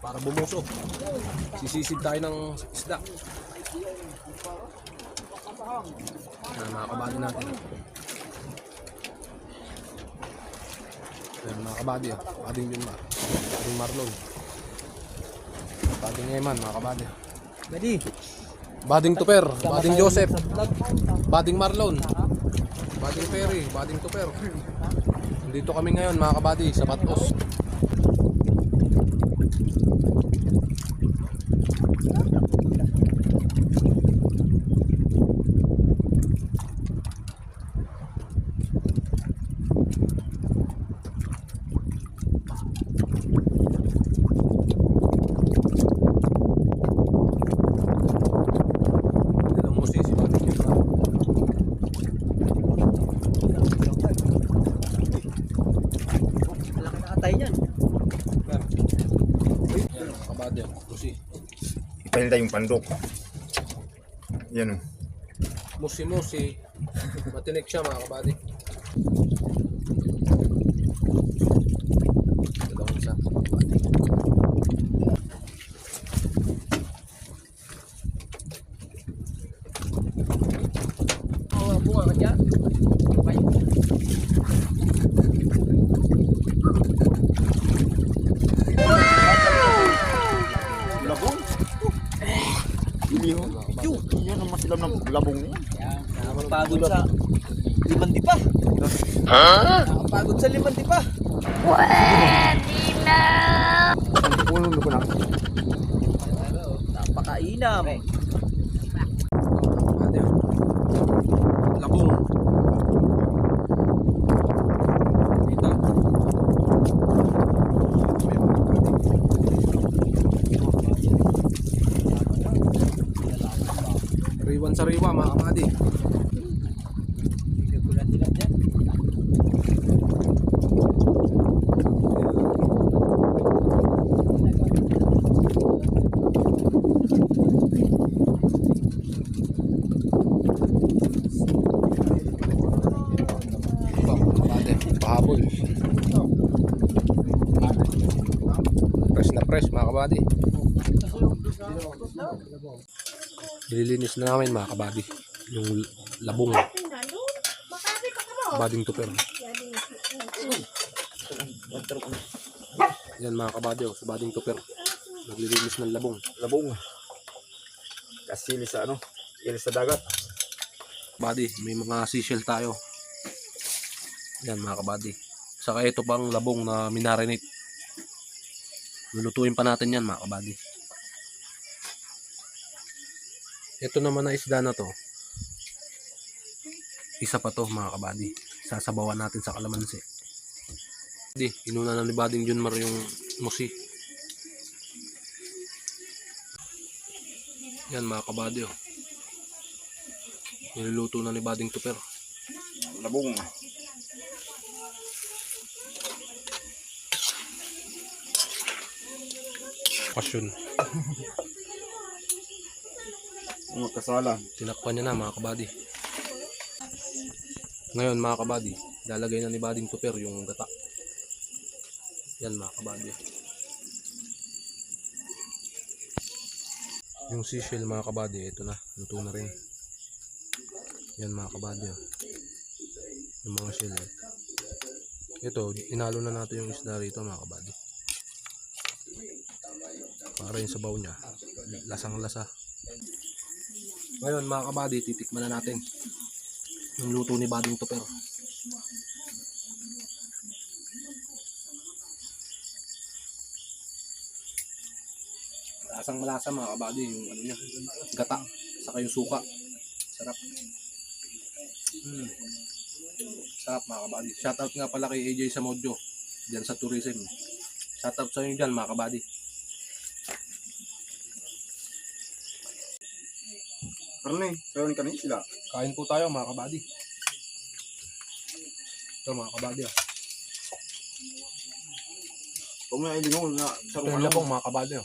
para bumuso. Sisisid tayo ng isda. Yan mga kabady natin. Yan mga kabady. Bading Junmar. Bading Marlon. Bading Eman mga kabady. Bading Tuper. Bading Joseph. Bading Marlon. Bading Perry. Bading Tuper. Dito kami ngayon mga kabady sa Batos. Ipahinta yung pandok. Yan o. Musi-musi. Matinik siya mga kabady. Dalawang isa. Bunga ka dyan. Labong? Yan ang masilam ng labong niya. Nakapagod sa limandi pa. Nakapagod sa limandi pa. Pwede na! Puno ko na. Napakainam. Labong. Dito. Sariwan sariwa mga kabady. Pahabol. Fresh mga kabady. Nililinis na namin mga kabady yung labong. Bading Tuper. Yan mga kabady sa Bading Tuper. Naglilinis ng labong. Labong. Kasi sa ano? Ilis sa dagat. Kabady, may mga seashell tayo. Yan mga kabady. Saka ito pang labong na minarinate. Lulutuin pa natin yan mga kabady. Ito naman na isda na to. Isa pa to mga kabady. Sasabawan natin sa kalamansi. Di, inuna na ni Bading Junmar yung musi. Yan mga kabady. Niluluto na ni Bading Tuper. Labong. Pasyon. Magkasala. Tinakpan niya na mga kabady. Ngayon mga kabady, lalagay na ni Bading Tuper yung gata. Yan mga kabady. Yung seashell mga kabady, ito na, luto na rin. Yan mga kabady. Yung mga shell. Ito, inalo na natin yung isda rito mga kabady. Para yung sabaw niya, lasang lasa. Ngayon mga kabady, titikman na natin yung luto ni Bading Tuper. Lasang malasa mga kabady yung ano niya, gata, saka yung suka. Sarap. Sarap mga kabady. Shoutout nga pala kay AJ Samodjo dyan sa tourism. Shoutout sa inyo dyan mga kabady. Karne, sayon ka na sila. Kain po tayo mga kabady. Ito mga kabady. Kung may ilingon na Ito yung labong mga kabady.